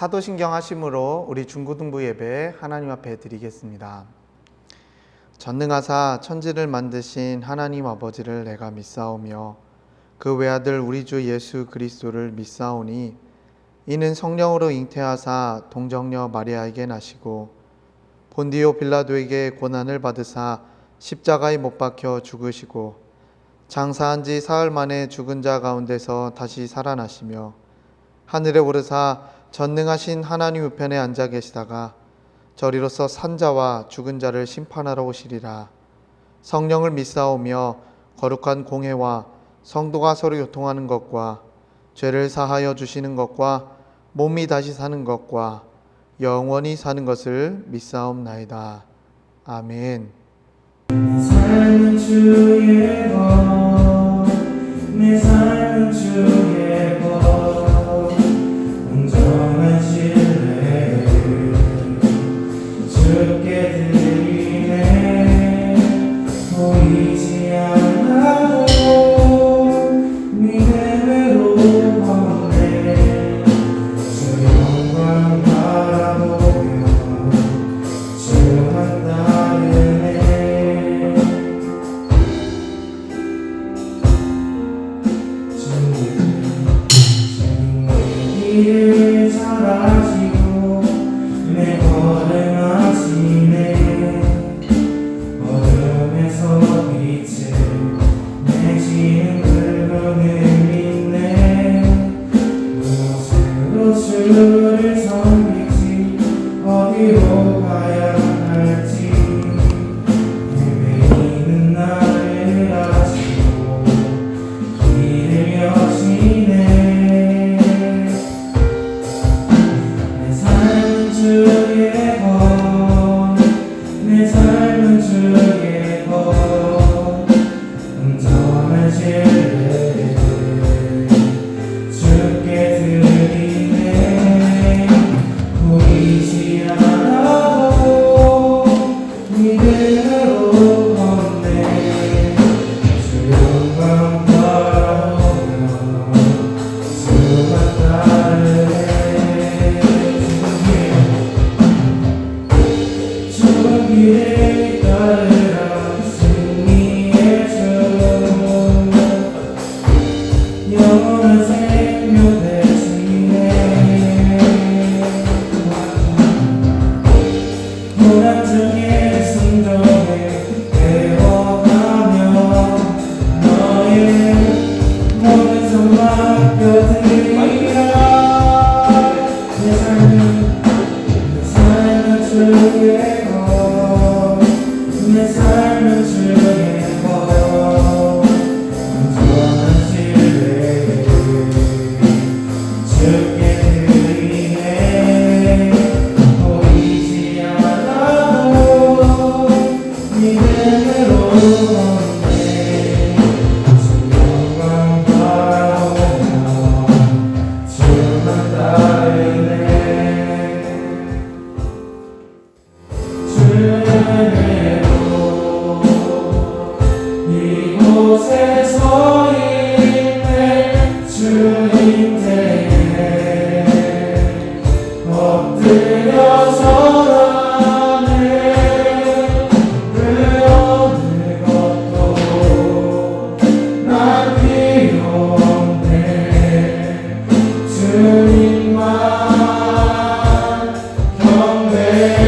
사도신경 하심으로 우리 중고등부 예배 하나님 앞에 드리겠습니다. 전능하사 천지를 만드신 하나님 아버지를 내가 믿사오며 그 외아들 우리 주 예수 그리스도를 믿사오니 이는 성령으로 잉태하사 동정녀 마리아에게 나시고 본디오 빌라도에게 고난을 받으사 십자가에 못 박혀 죽으시고 장사한 지 사흘 만에 죽은 자 가운데서 다시 살아나시며 하늘에 오르사 전능하신 하나님 우편에 앉아 계시다가 저리로서 산자와 죽은 자를 심판하러 오시리라. 성령을 믿사오며 거룩한 공회와 성도가 서로 교통하는 것과 죄를 사하여 주시는 것과 몸이 다시 사는 것과 영원히 사는 것을 믿사옵나이다. 아멘. 내 삶은 주의 것, 내 삶은 주의 것, 온전한 신뢰를 주께 드리네. 보이지 않아도 믿음으로 걷네. 주 영광 바라보며 주만 따르네. 길을 잘 아시고 내 걸음하시네. 어둠에서 빛을 내시는 그분을 믿네. 무엇으로 주를 섬기지 어디로 가야 할지 헤매이는 나를 아시고 길을 여시네. 주의 것, 내 삶은 주의 것, 온전한 신뢰를 주께 드리네. 보이지 않아도 믿음으로 걷네. 주 영광 바라보며 주만 따르네. 길을 따르라. 승리의 주 영원한 생명 되시네. 고난 중에 순종을 배워가며 너의 모든 삶 맡겨드리라. 내 삶은 주의 내 삶은 주의 것, 온전한 신뢰를 주께 드리네. 보이지 않아도 믿음으로 걷네. 주 영광 바라보며 주만 따르네. 주의 이곳에서 인내 주인께 엎드려서 나네. 그 어느 것도 난 필요 없네. 주님만 경배해.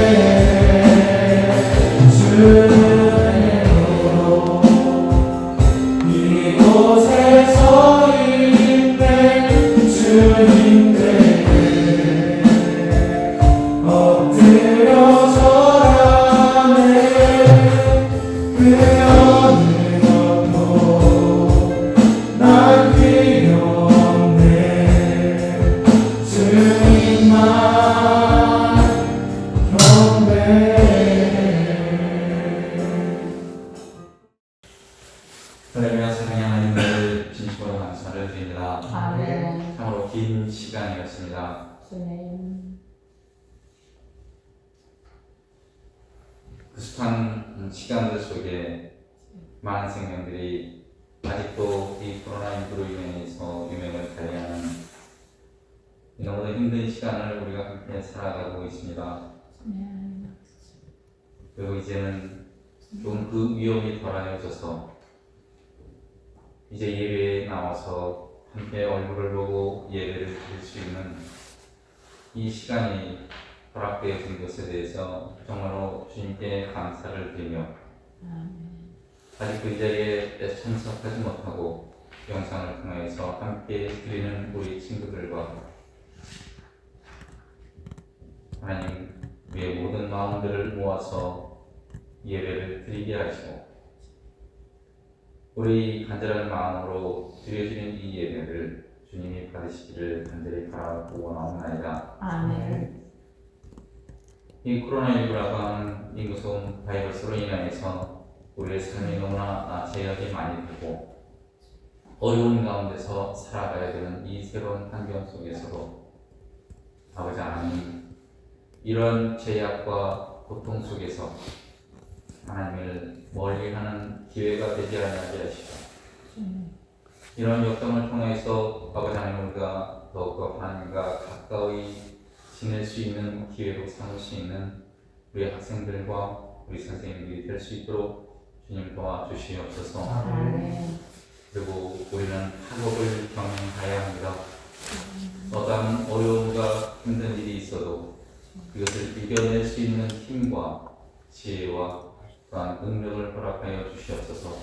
이곳에서 인내 주님께 엎드려서 나네. 그 어느 것도 난 필요 없네. 주님만 경배해. 하나님의 사랑의 하나님을 진심으로 감사를 드립니다. 아멘. 참으로 긴 시간이었습니다. 주님. 그 숱한 시간들 속에 많은 생명들이 아직도 이 코로나19로 인해서 유명을 달리하는 너무나 힘든 시간을 우리가 함께 살아가고 있습니다. 그리고 이제는 좀 그 위험이 덜어져서 이제 예배에 나와서 함께 얼굴을 보고 예배를 드릴 수 있는 이 시간이 허락되어진 것에 대해서 정말로 주님께 감사를 드리며 아직 그 자리에 참석하지 못하고 영상을 통해서 함께 드리는 우리 친구들과 하나님 우리의 모든 마음들을 모아서 예배를 드리게 하시고 우리 간절한 마음으로 드려지는 이 예배를 주님이 받으시기를 간절히 바라고 원하옵나이다. 아멘. 이 코로나19라고 하는 이 무서운 바이러스로 인하여서 우리의 삶이 너무나 제약이 많이 되고 어려운 가운데서 살아가야 되는 이 새로운 환경 속에서도 아버지 하나님 이런 제약과 고통 속에서 하나님을 멀리하는 기회가 되지 않게 하시고 이런 역경을 통해서 아버지 하나님 우리가 더욱더 하나님과 가까이 지낼 수 있는 기회로 삼을 수 있는 우리 학생들과 우리 선생님들이 될 수 있도록 주님 도와주시옵소서. 아멘. 그리고 우리는 학업을 경영해야 합니다. 어떤 어려움과 힘든 일이 있어도 그것을 이겨낼 수 있는 힘과 지혜와 또한 능력을 허락하여 주시옵소서.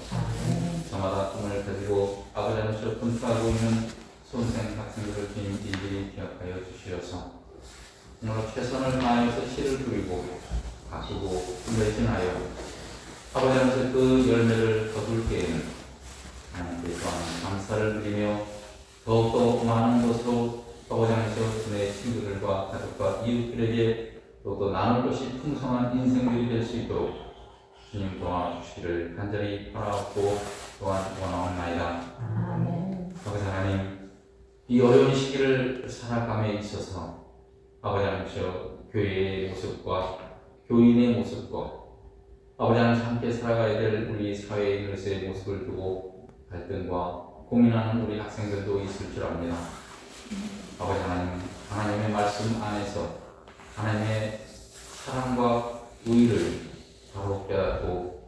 저마다 꿈을 가지고 아버지 하나님께서 분투하고 있는 수험생 학생들을 주님 일일이 기억하여 주시어서 정말 최선을 다하여서 씨를 뿌리고 가꾸고 매진하여 아버지 하나님께서 그 열매를 거둘 때에는 하나님께 또한 감사를 드리며 더욱더 많은 것으로 아버지 하나님께서 내 친구들과 가족과 이웃들에게 더욱더 나눌 것이 풍성한 인생들이 될 수 있도록 주님 도와주시기를 간절히 바라고 또한 원하옵나이다. 아멘. 아버지 하나님 이 어려운 시기를 살아감에 있어서 아버지 하나님께서 교회의 모습과 교인의 모습과 아버지 하나님 함께 살아가야 될 우리 사회인으로서의 모습을 두고 갈등과 고민하는 우리 학생들도 있을 줄 압니다. 아버지 하나님, 하나님의 말씀 안에서 하나님의 사랑과 의를 바로 깨닫고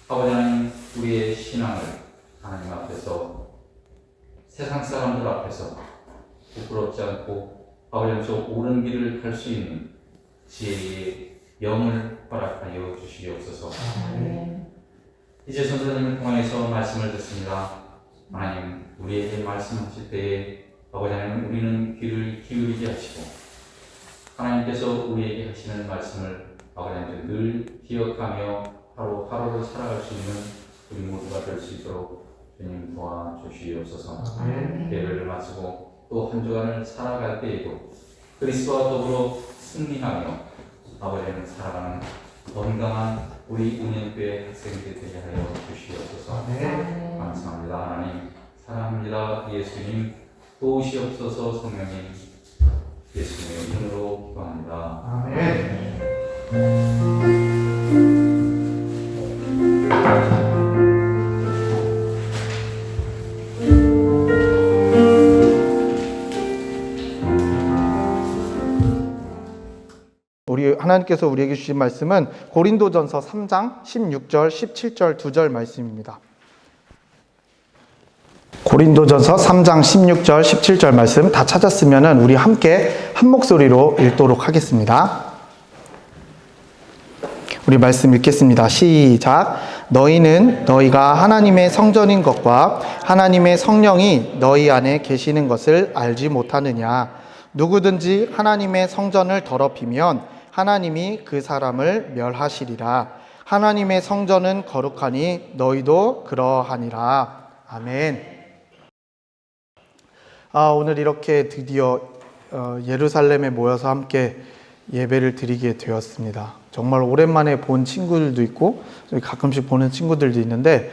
아버지 하나님 우리의 신앙을 하나님 앞에서 세상 사람들 앞에서 부끄럽지 않고 아버지 하나님 옳은 길을 갈 수 있는 지혜의 영을 허락하여 주시옵소서. 아멘. 이제 선생님을 통해서 말씀을 듣습니다. 하나님 우리에게 말씀하실 때에 아버지 하나님 우리는 귀를 기울이게 하시고 하나님께서 우리에게 하시는 말씀을 아버지 하나님 늘 기억하며 하루하루를 살아갈 수 있는 우리 모두가 될 수 있도록 주님 도와주시옵소서. 예배를 마치고 또 한 주간을 살아갈 때에도 그리스도와 더불어 승리하며 아버지 하나님 살아가는 건강한 우리 은혜교회 학생들이 되게 하여 주시옵소서. 감사합니다. 하나님 사랑합니다. 예수님 도우시옵소서. 성령님 예수님의 이름으로 기도합니다. 아멘. 우리 하나님께서 우리에게 주신 말씀은 고린도전서 3장 16절, 17절 2절 말씀입니다. 고린도전서 3장 16절, 17절 말씀 다 찾았으면 우리 함께 한 목소리로 읽도록 하겠습니다. 우리 말씀 읽겠습니다. 시작. 너희는 너희가 하나님의 성전인 것과 하나님의 성령이 너희 안에 계시는 것을 알지 못하느냐. 누구든지 하나님의 성전을 더럽히면 하나님이 그 사람을 멸하시리라. 하나님의 성전은 거룩하니 너희도 그러하니라. 아멘. 오늘 이렇게 드디어 예루살렘에 모여서 함께 예배를 드리게 되었습니다. 정말 오랜만에 본 친구들도 있고 가끔씩 보는 친구들도 있는데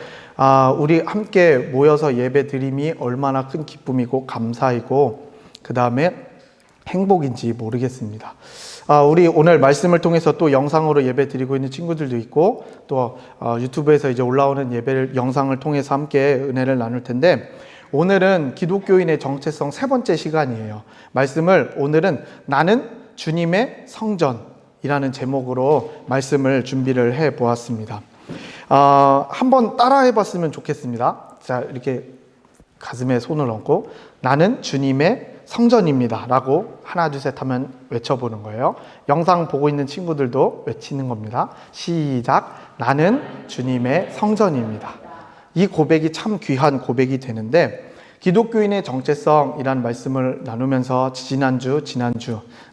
우리 함께 모여서 예배 드림이 얼마나 큰 기쁨이고 감사이고 그 다음에 행복인지 모르겠습니다. 우리 오늘 말씀을 통해서 또 영상으로 예배 드리고 있는 친구들도 있고 또 유튜브에서 이제 올라오는 예배를 영상을 통해서 함께 은혜를 나눌 텐데 오늘은 기독교인의 정체성 세 번째 시간이에요. 말씀을 오늘은 나는 주님의 성전이라는 제목으로 말씀을 준비를 해 보았습니다. 한번 따라 해봤으면 좋겠습니다. 자, 이렇게 가슴에 손을 얹고 나는 주님의 성전입니다 라고 하나 둘 셋 하면 외쳐보는 거예요. 영상 보고 있는 친구들도 외치는 겁니다. 시작. 나는 주님의 성전입니다. 이 고백이 참 귀한 고백이 되는데, 기독교인의 정체성이라는 말씀을 나누면서 지난주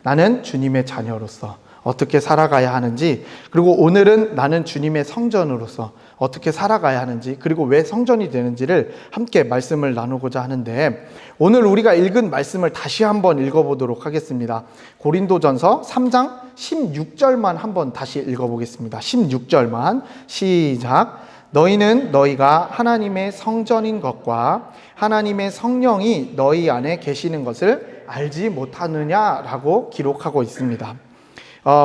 나는 주님의 자녀로서 어떻게 살아가야 하는지, 그리고 오늘은 나는 주님의 성전으로서 어떻게 살아가야 하는지, 그리고 왜 성전이 되는지를 함께 말씀을 나누고자 하는데, 오늘 우리가 읽은 말씀을 다시 한번 읽어보도록 하겠습니다. 고린도전서 3장 16절만 한번 다시 읽어보겠습니다. 16절만 시작. 너희는 너희가 하나님의 성전인 것과 하나님의 성령이 너희 안에 계시는 것을 알지 못하느냐라고 기록하고 있습니다.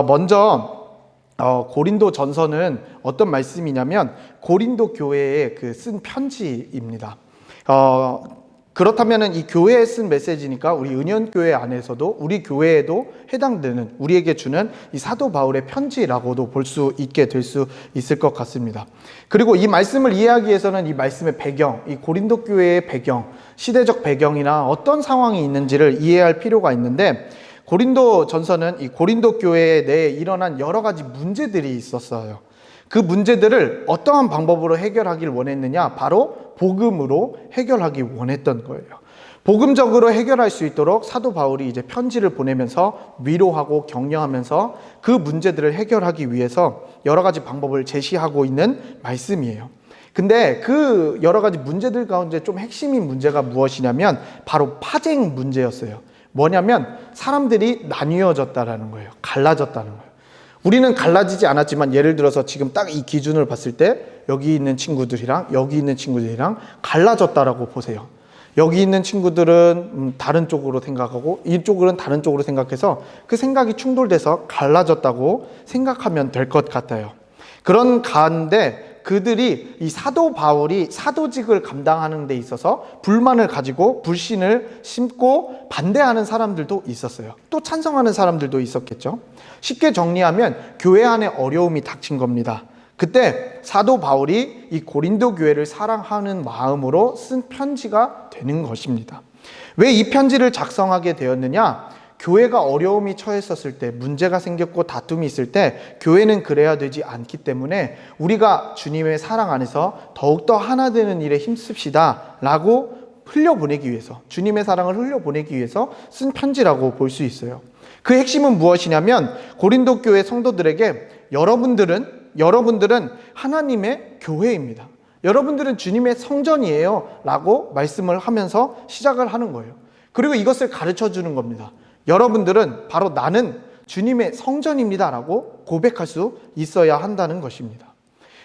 먼저 고린도 전서는 어떤 말씀이냐면 고린도 교회에 쓴 편지입니다. 그렇다면 이 교회에 쓴 메시지니까 우리 은연교회 안에서도 우리 교회에도 해당되는, 우리에게 주는 이 사도 바울의 편지라고도 볼 수 있게 될 수 있을 것 같습니다. 그리고 이 말씀을 이해하기 위해서는 이 말씀의 배경, 이 고린도 교회의 배경, 시대적 배경이나 어떤 상황이 있는지를 이해할 필요가 있는데, 고린도 전서는 이 고린도 교회 내에 일어난 여러 가지 문제들이 있었어요. 그 문제들을 어떠한 방법으로 해결하길 원했느냐? 바로 복음으로 해결하기 원했던 거예요. 복음적으로 해결할 수 있도록 사도 바울이 이제 편지를 보내면서 위로하고 격려하면서 그 문제들을 해결하기 위해서 여러 가지 방법을 제시하고 있는 말씀이에요. 근데 그 여러 가지 문제들 가운데 좀 핵심인 문제가 무엇이냐면 바로 파쟁 문제였어요. 뭐냐면 사람들이 나뉘어졌다라는 거예요. 갈라졌다는 거예요. 우리는 갈라지지 않았지만 예를 들어서 지금 딱 이 기준을 봤을 때 여기 있는 친구들이랑 여기 있는 친구들이랑 갈라졌다라고 보세요. 여기 있는 친구들은 다른 쪽으로 생각하고 이쪽은 다른 쪽으로 생각해서 그 생각이 충돌돼서 갈라졌다고 생각하면 될 것 같아요. 그런 가운데 그들이 이 사도 바울이 사도직을 감당하는 데 있어서 불만을 가지고 불신을 심고 반대하는 사람들도 있었어요. 또 찬성하는 사람들도 있었겠죠. 쉽게 정리하면 교회 안에 어려움이 닥친 겁니다. 그때 사도 바울이 이 고린도 교회를 사랑하는 마음으로 쓴 편지가 되는 것입니다. 왜 이 편지를 작성하게 되었느냐? 교회가 어려움이 처했었을 때, 문제가 생겼고 다툼이 있을 때 교회는 그래야 되지 않기 때문에 우리가 주님의 사랑 안에서 더욱더 하나 되는 일에 힘씁시다 라고 흘려보내기 위해서, 주님의 사랑을 흘려보내기 위해서 쓴 편지라고 볼 수 있어요. 그 핵심은 무엇이냐면 고린도 교회 성도들에게 여러분들은 하나님의 교회입니다. 여러분들은 주님의 성전이에요 라고 말씀을 하면서 시작을 하는 거예요. 그리고 이것을 가르쳐 주는 겁니다. 여러분들은 바로 나는 주님의 성전입니다 라고 고백할 수 있어야 한다는 것입니다.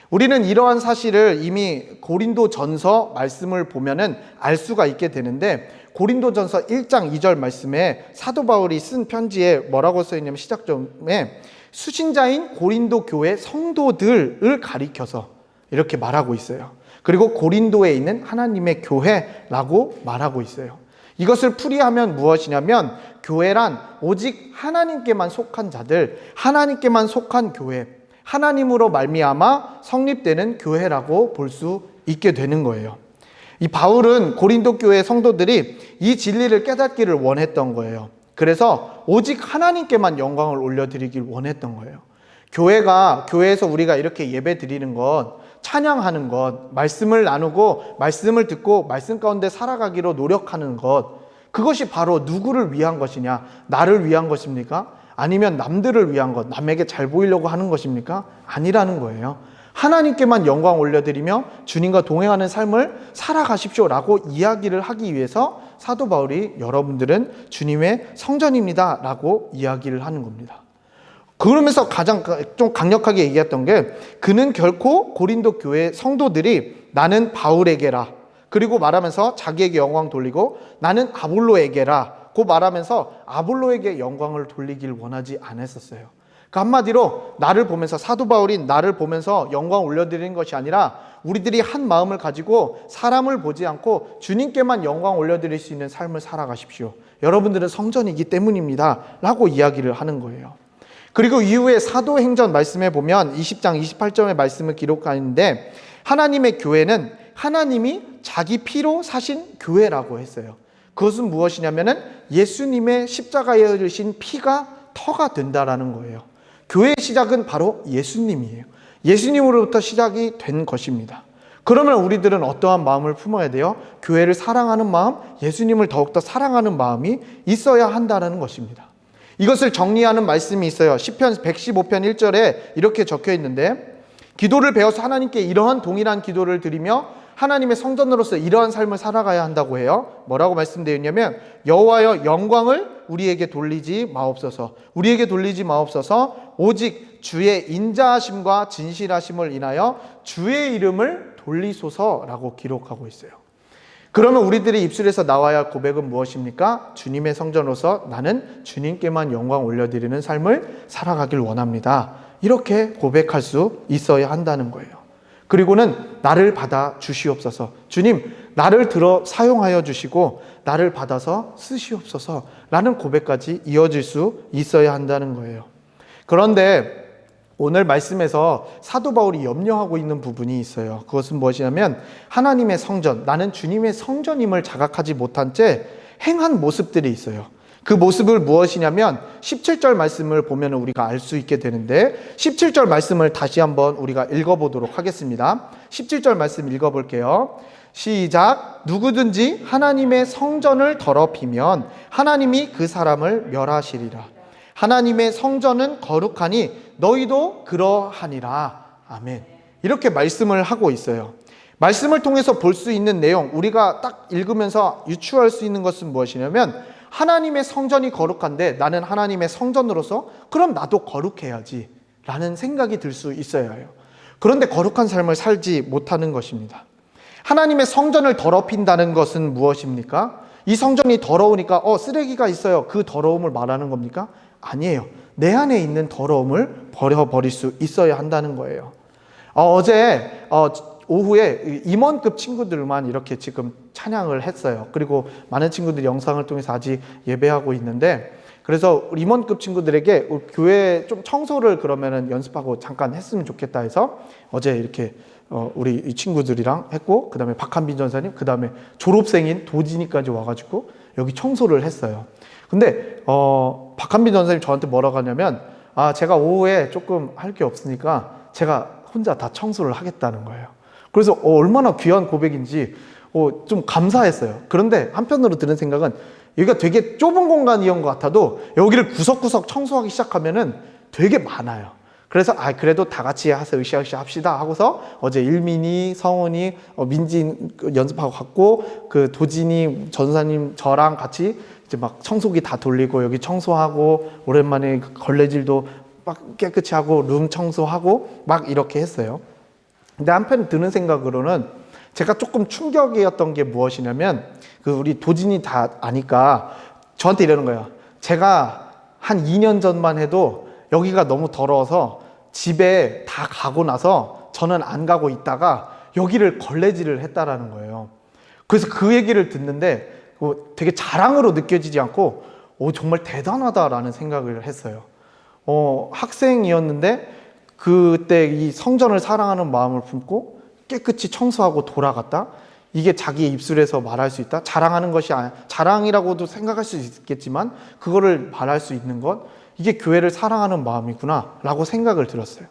우리는 이러한 사실을 이미 고린도 전서 말씀을 보면은 알 수가 있게 되는데, 고린도 전서 1장 2절 말씀에 사도 바울이 쓴 편지에 뭐라고 써있냐면 시작점에 수신자인 고린도 교회 성도들을 가리켜서 이렇게 말하고 있어요. 그리고 고린도에 있는 하나님의 교회라고 말하고 있어요. 이것을 풀이하면 무엇이냐면 교회란 오직 하나님께만 속한 자들, 하나님께만 속한 교회, 하나님으로 말미암아 성립되는 교회라고 볼 수 있게 되는 거예요. 이 바울은 고린도 교회 성도들이 이 진리를 깨닫기를 원했던 거예요. 그래서 오직 하나님께만 영광을 올려드리길 원했던 거예요. 교회에서 우리가 이렇게 예배 드리는 것, 찬양하는 것, 말씀을 나누고 말씀을 듣고 말씀 가운데 살아가기로 노력하는 것, 그것이 바로 누구를 위한 것이냐? 나를 위한 것입니까? 아니면 남들을 위한 것, 남에게 잘 보이려고 하는 것입니까? 아니라는 거예요. 하나님께만 영광 올려드리며 주님과 동행하는 삶을 살아가십시오 라고 이야기를 하기 위해서 사도 바울이 여러분들은 주님의 성전입니다 라고 이야기를 하는 겁니다. 그러면서 가장 좀 강력하게 얘기했던 게, 그는 결코 고린도 교회 성도들이 나는 바울에게라, 그리고 말하면서 자기에게 영광 돌리고 나는 아볼로에게라 고 말하면서 아볼로에게 영광을 돌리길 원하지 않았었어요. 그 한마디로 나를 보면서, 사도 바울이 나를 보면서 영광 올려드리는 것이 아니라 우리들이 한 마음을 가지고 사람을 보지 않고 주님께만 영광 올려드릴 수 있는 삶을 살아가십시오. 여러분들은 성전이기 때문입니다 라고 이야기를 하는 거예요. 그리고 이후에 사도행전 말씀에 보면 20장 28절의 말씀을 기록하는데, 하나님의 교회는 하나님이 자기 피로 사신 교회라고 했어요. 그것은 무엇이냐면은 예수님의 십자가에 흘리신 피가 터가 된다라는 거예요. 교회의 시작은 바로 예수님이에요. 예수님으로부터 시작이 된 것입니다. 그러면 우리들은 어떠한 마음을 품어야 돼요? 교회를 사랑하는 마음, 예수님을 더욱더 사랑하는 마음이 있어야 한다는 것입니다. 이것을 정리하는 말씀이 있어요. 시편 115편 1절에 이렇게 적혀 있는데, 기도를 배워서 하나님께 이러한 동일한 기도를 드리며 하나님의 성전으로서 이러한 삶을 살아가야 한다고 해요. 뭐라고 말씀되어 있냐면, 여호와여 영광을 우리에게 돌리지 마옵소서. 우리에게 돌리지 마옵소서. 오직 주의 인자하심과 진실하심을 인하여 주의 이름을 돌리소서라고 기록하고 있어요. 그러면 우리들의 입술에서 나와야 할 고백은 무엇입니까? 주님의 성전으로서 나는 주님께만 영광 올려드리는 삶을 살아가길 원합니다. 이렇게 고백할 수 있어야 한다는 거예요. 그리고는 나를 받아 주시옵소서. 주님, 나를 들어 사용하여 주시고 나를 받아서 쓰시옵소서 라는 고백까지 이어질 수 있어야 한다는 거예요. 그런데 오늘 말씀에서 사도 바울이 염려하고 있는 부분이 있어요. 그것은 무엇이냐면, 하나님의 성전, 나는 주님의 성전임을 자각하지 못한 채 행한 모습들이 있어요. 그 모습을 무엇이냐면 17절 말씀을 보면 우리가 알 수 있게 되는데, 17절 말씀을 다시 한번 우리가 읽어보도록 하겠습니다. 17절 말씀 읽어볼게요. 시작. 누구든지 하나님의 성전을 더럽히면 하나님이 그 사람을 멸하시리라. 하나님의 성전은 거룩하니 너희도 그러하니라. 아멘. 이렇게 말씀을 하고 있어요. 말씀을 통해서 볼 수 있는 내용, 우리가 딱 읽으면서 유추할 수 있는 것은 무엇이냐면, 하나님의 성전이 거룩한데 나는 하나님의 성전으로서 그럼 나도 거룩해야지 라는 생각이 들 수 있어야 해요. 그런데 거룩한 삶을 살지 못하는 것입니다. 하나님의 성전을 더럽힌다는 것은 무엇입니까? 이 성전이 더러우니까 쓰레기가 있어요, 그 더러움을 말하는 겁니까? 아니에요. 내 안에 있는 더러움을 버려버릴 수 있어야 한다는 거예요. 어제 오후에 임원급 친구들만 이렇게 지금 찬양을 했어요. 그리고 많은 친구들이 영상을 통해서 아직 예배하고 있는데, 그래서 임원급 친구들에게 교회 좀 청소를 그러면은 연습하고 잠깐 했으면 좋겠다 해서 어제 이렇게 우리 이 친구들이랑 했고, 그 다음에 박한빈 전사님, 그 다음에 졸업생인 도진이까지 와가지고 여기 청소를 했어요. 근데 박한빈 전사님 저한테 뭐라고 하냐면, 제가 오후에 조금 할 게 없으니까 제가 혼자 다 청소를 하겠다는 거예요. 그래서 얼마나 귀한 고백인지 좀 감사했어요. 그런데 한편으로 드는 생각은, 여기가 되게 좁은 공간이었던 것 같아도 여기를 구석구석 청소하기 시작하면은 되게 많아요. 그래서 그래도 다 같이 으쌰으쌰 합시다 하고서 어제 일민이, 성훈이, 민진 연습하고 갔고, 그 도진이 전사님 저랑 같이 이제 막 청소기 다 돌리고 여기 청소하고, 오랜만에 걸레질도 막 깨끗이 하고 룸 청소하고 막 이렇게 했어요. 근데 한편 드는 생각으로는 제가 조금 충격이었던 게 무엇이냐면, 그 우리 도진이 다 아니까 저한테 이러는 거예요. 제가 한 2년 전만 해도 여기가 너무 더러워서 집에 다 가고 나서 저는 안 가고 있다가 여기를 걸레질을 했다라는 거예요. 그래서 그 얘기를 듣는데 되게 자랑으로 느껴지지 않고 정말 대단하다라는 생각을 했어요. 학생이었는데 그때 이 성전을 사랑하는 마음을 품고 깨끗이 청소하고 돌아갔다? 이게 자기의 입술에서 말할 수 있다? 자랑하는 것이 자랑이라고도 생각할 수 있겠지만 그거를 말할 수 있는 것, 이게 교회를 사랑하는 마음이구나 라고 생각을 들었어요.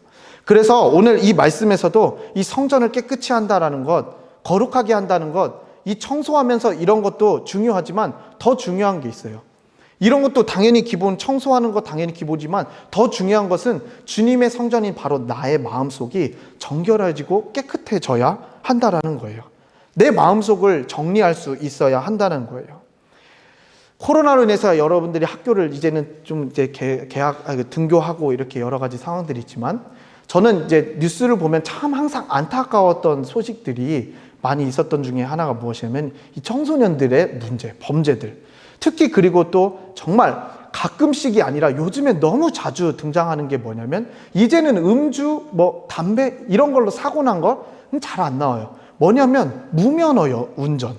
그래서 오늘 이 말씀에서도 이 성전을 깨끗이 한다라는 것, 거룩하게 한다는 것, 이 청소하면서 이런 것도 중요하지만 더 중요한 게 있어요. 이런 것도 당연히 기본, 청소하는 것 당연히 기본이지만 더 중요한 것은 주님의 성전인 바로 나의 마음속이 정결해지고 깨끗해져야 한다라는 거예요. 내 마음속을 정리할 수 있어야 한다는 거예요. 코로나로 인해서 여러분들이 학교를 이제는 좀 이제 등교하고 이렇게 여러 가지 상황들이 있지만, 저는 이제 뉴스를 보면 참 항상 안타까웠던 소식들이 많이 있었던 중에 하나가 무엇이냐면 이 청소년들의 문제, 범죄들. 특히 그리고 또 정말 가끔씩이 아니라 요즘에 너무 자주 등장하는 게 뭐냐면 이제는 음주, 담배 이런 걸로 사고 난 거 잘 안 나와요. 뭐냐면 무면허 운전.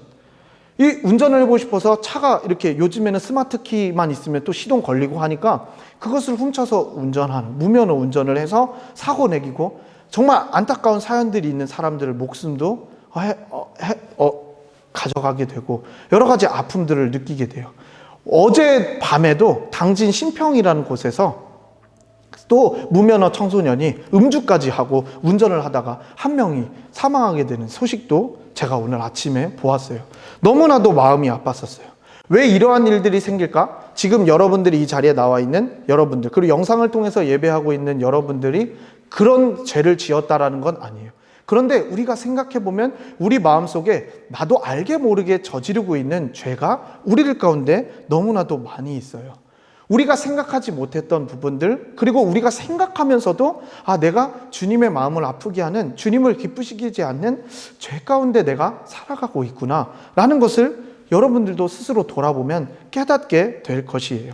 이 운전을 해보고 싶어서 차가 이렇게 요즘에는 스마트 키만 있으면 또 시동 걸리고 하니까 그것을 훔쳐서 운전하는 무면허 운전을 해서 사고 내기고 정말 안타까운 사연들이 있는 사람들의 목숨도 가져가게 되고 여러 가지 아픔들을 느끼게 돼요. 어제 밤에도 당진 신평이라는 곳에서 또 무면허 청소년이 음주까지 하고 운전을 하다가 한 명이 사망하게 되는 소식도 제가 오늘 아침에 보았어요. 너무나도 마음이 아팠었어요. 왜 이러한 일들이 생길까? 지금 여러분들이 이 자리에 나와 있는 여러분들, 그리고 영상을 통해서 예배하고 있는 여러분들이 그런 죄를 지었다라는 건 아니에요. 그런데 우리가 생각해 보면 우리 마음속에 나도 알게 모르게 저지르고 있는 죄가 우리들 가운데 너무나도 많이 있어요. 우리가 생각하지 못했던 부분들, 그리고 우리가 생각하면서도 내가 주님의 마음을 아프게 하는, 주님을 기쁘시키지 않는 죄 가운데 내가 살아가고 있구나 라는 것을 여러분들도 스스로 돌아보면 깨닫게 될 것이에요.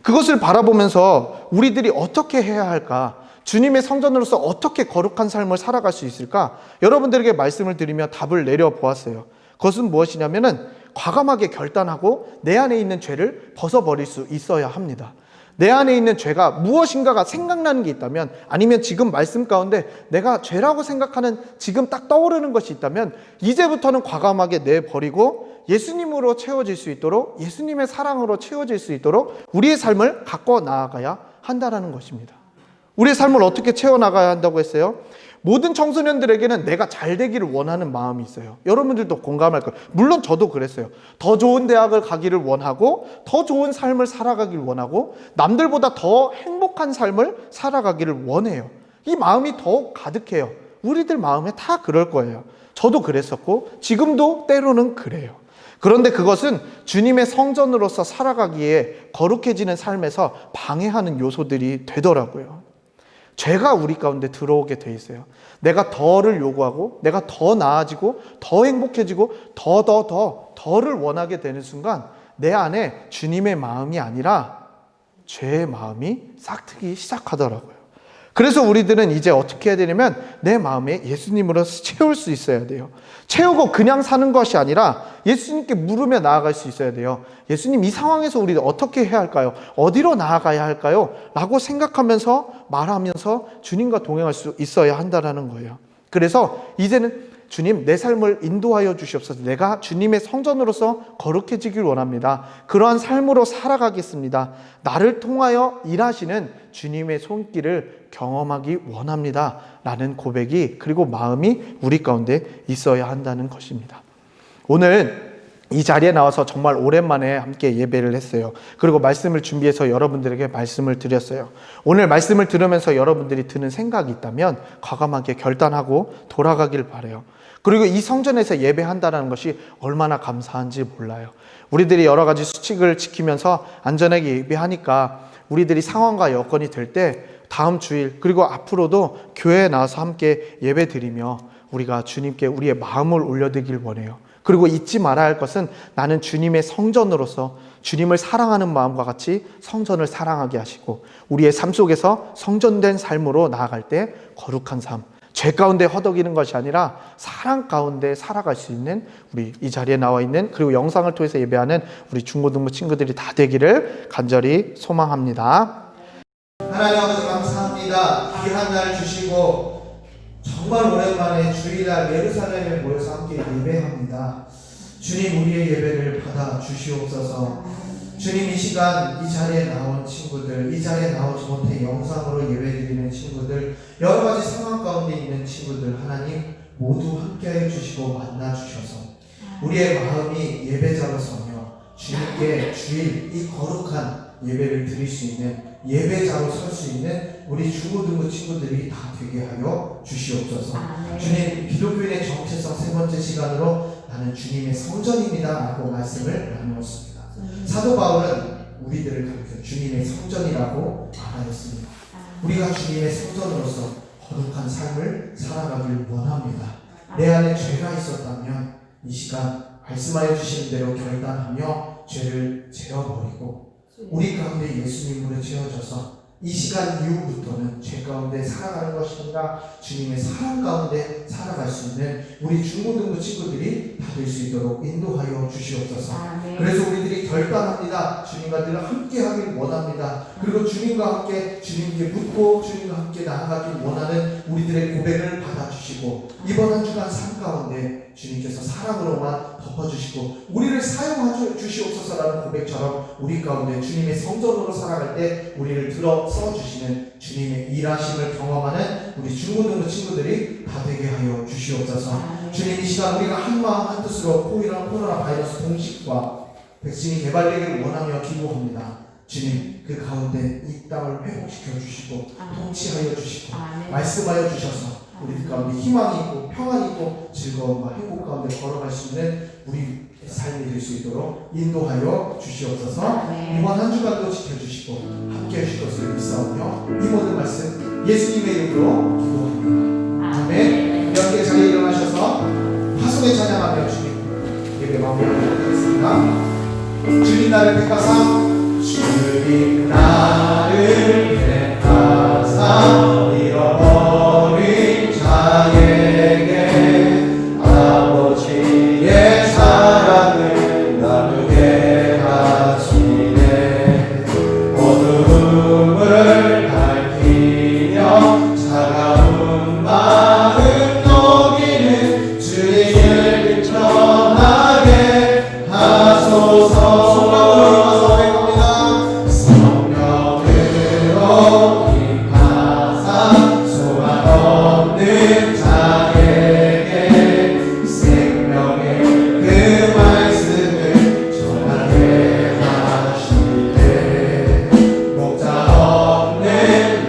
그것을 바라보면서 우리들이 어떻게 해야 할까? 주님의 성전으로서 어떻게 거룩한 삶을 살아갈 수 있을까? 여러분들에게 말씀을 드리며 답을 내려보았어요. 그것은 무엇이냐면은 과감하게 결단하고 내 안에 있는 죄를 벗어버릴 수 있어야 합니다. 내 안에 있는 죄가 무엇인가가 생각나는 게 있다면, 아니면 지금 말씀 가운데 내가 죄라고 생각하는 지금 딱 떠오르는 것이 있다면 이제부터는 과감하게 내버리고 예수님으로 채워질 수 있도록, 예수님의 사랑으로 채워질 수 있도록 우리의 삶을 갖고 나아가야 한다는 것입니다. 우리의 삶을 어떻게 채워나가야 한다고 했어요? 모든 청소년들에게는 내가 잘 되기를 원하는 마음이 있어요. 여러분들도 공감할 거예요. 물론 저도 그랬어요. 더 좋은 대학을 가기를 원하고, 더 좋은 삶을 살아가기를 원하고, 남들보다 더 행복한 삶을 살아가기를 원해요. 이 마음이 더욱 가득해요. 우리들 마음에 다 그럴 거예요. 저도 그랬었고 지금도 때로는 그래요. 그런데 그것은 주님의 성전으로서 살아가기에 거룩해지는 삶에서 방해하는 요소들이 되더라고요. 죄가 우리 가운데 들어오게 돼 있어요. 내가 더를 요구하고, 내가 더 나아지고, 더 행복해지고, 더를 원하게 되는 순간 내 안에 주님의 마음이 아니라 죄의 마음이 싹트기 시작하더라고요. 그래서 우리들은 이제 어떻게 해야 되냐면 내 마음에 예수님으로 채울 수 있어야 돼요. 채우고 그냥 사는 것이 아니라 예수님께 물으며 나아갈 수 있어야 돼요. 예수님, 이 상황에서 우리는 어떻게 해야 할까요? 어디로 나아가야 할까요? 라고 생각하면서 말하면서 주님과 동행할 수 있어야 한다는 거예요. 그래서 이제는 주님, 내 삶을 인도하여 주시옵소서. 내가 주님의 성전으로서 거룩해지길 원합니다. 그러한 삶으로 살아가겠습니다. 나를 통하여 일하시는 주님의 손길을 경험하기 원합니다. 라는 고백이, 그리고 마음이 우리 가운데 있어야 한다는 것입니다. 오늘 이 자리에 나와서 정말 오랜만에 함께 예배를 했어요. 그리고 말씀을 준비해서 여러분들에게 말씀을 드렸어요. 오늘 말씀을 들으면서 여러분들이 드는 생각이 있다면 과감하게 결단하고 돌아가길 바라요. 그리고 이 성전에서 예배한다는 것이 얼마나 감사한지 몰라요. 우리들이 여러 가지 수칙을 지키면서 안전하게 예배하니까 우리들이 상황과 여건이 될 때 다음 주일, 그리고 앞으로도 교회에 나와서 함께 예배 드리며 우리가 주님께 우리의 마음을 올려드리길 원해요. 그리고 잊지 말아야 할 것은 나는 주님의 성전으로서 주님을 사랑하는 마음과 같이 성전을 사랑하게 하시고 우리의 삶 속에서 성전된 삶으로 나아갈 때 거룩한 삶, 죄 가운데 허덕이는 것이 아니라 사랑 가운데 살아갈 수 있는 우리 이 자리에 나와 있는, 그리고 영상을 통해서 예배하는 우리 중고등부 친구들이 다 되기를 간절히 소망합니다. 하나님 아버지 감사합니다. 귀한 날 주시고 정말 오랜만에 주일날 예루살렘에 모여서 함께 예배합니다. 주님, 우리의 예배를 받아 주시옵소서. 주님, 이 시간 이 자리에 나온 친구들, 이 자리에 나오지 못해 영상으로 예배드리는 친구들, 여러 가지 상황 가운데 있는 친구들, 하나님 모두 함께해 주시고 만나 주셔서 우리의 마음이 예배자로 서며 주님께 주일 이 거룩한 예배를 드릴 수 있는 예배자로 설 수 있는 우리 중고등부 친구들이 다 되게 하여 주시옵소서. 주님, 기독교인의 정체성 세 번째 시간으로 나는 주님의 성전입니다 라고 말씀을 나누었습니다. 사도 바울은 우리들을 가리켜 주님의 성전이라고 말하였습니다. 우리가 주님의 성전으로서 거룩한 삶을 살아가길 원합니다. 내 안에 죄가 있었다면 이 시간 말씀하여 주시는 대로 결단하며 죄를 제어버리고 우리 가운데 예수님으로 채워져서 이 시간 이후부터는 죄 가운데 살아가는 것이 아니라 주님의 사랑 가운데 살아갈 수 있는 우리 중고등부 친구들이 다 될 수 있도록 인도하여 주시옵소서. 아멘. 그래서 우리들이 결단합니다. 주님과 늘 함께 하길 원합니다. 그리고 주님과 함께 주님께 묻고 주님과 함께 나아가길 원하는 우리들의 고백을 받아주시고 이번 한 주간 삶 가운데 주님께서 사랑으로만 덮어주시고 우리를 사용해 주시옵소서라는 고백처럼 우리 가운데 주님의 성전으로 살아갈 때 우리를 들어 써주시는 주님의 일하심을 경험하는 우리 중고등부 친구들이 다 되게 하여 주시옵소서. 아멘. 주님 이 시간 우리가 한마음 한뜻으로 코로나 바이러스 종식과 백신이 개발되기를 원하며 기도합니다. 주님 그 가운데 이 땅을 회복시켜 주시고 통치하여 주시고 아멘. 말씀하여 주셔서 우리 가운데 희망이 있고 평안이 있고 즐거움과 행복 가운데 걸어갈 수 있는 우리 삶이 될 수 있도록 인도하여 주시옵소서. 아멘. 이번 한 주간도 지켜주시고 함께 하실 것을 믿사오며 이 모든 말씀 예수님의 이름으로 기도합니다. 아멘. 이렇게 자리에 일어나셔서 화성에 찬양하며 주님 예배 마무리하도록 하겠습니다. 주님 나를 택하사 주님 나를 택하사 잃어버린 자에게 아버지의 사랑을 나누게 하시네. 어둠을 밝히며 차가운 마음 녹이는 주님을 전하게 하소서. 성령으로 임하사 소망 없는 자에게 생명의 그 말씀을 전하게 하시네. 목자 없는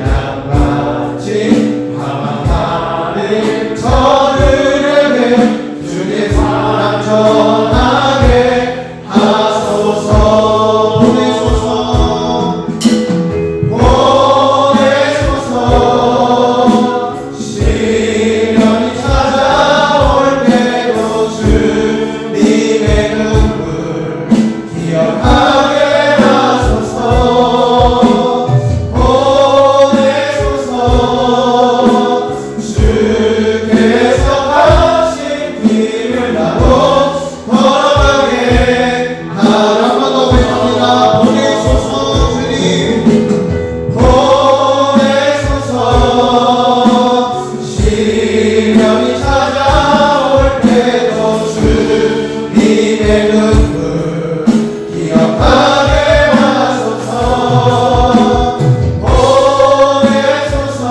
양같이 방황하는 저들에게 주의 사랑 전하게 하소서. 보내소서 보내소서. 시련이 찾아올 때도 주님의 눈물 기억하게 하소서. 보내소서. 주께서 가신 길을 나도 걸어가게 하라. 한 번 더 외칩니다. 보내소서. 주님 보내소서. 시련이 찾아올 때도 주님의 눈물 기억하게 하소서. 보내소서.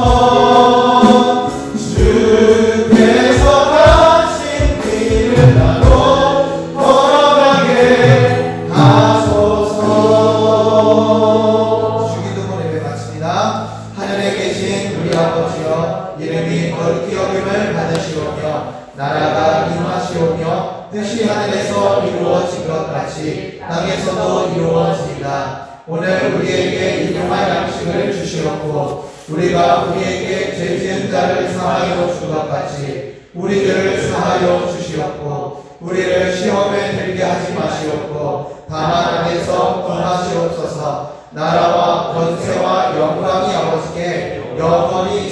주께서 가신 길을 나도 걸어가게 하소서. 주기도문 예배 마칩니다. 하늘에 계신 우리 아버지여 이름이 거룩히 여김을 받으시오며 나라가 임하시오며 뜻이 하늘에서 이루어진 것 같이 땅에서도 이루어지이다. 오늘 우리에게 일용할 양식을 주시옵고 우리가 우리에게 죄 지은 자를 사하여 준 것 같이 우리들을 사하여 주시옵고 우리를 시험에 들게 하지 마시옵고 다만 안에서 구하시옵소서. 나라와 권세와 영광이 아버지께 영원히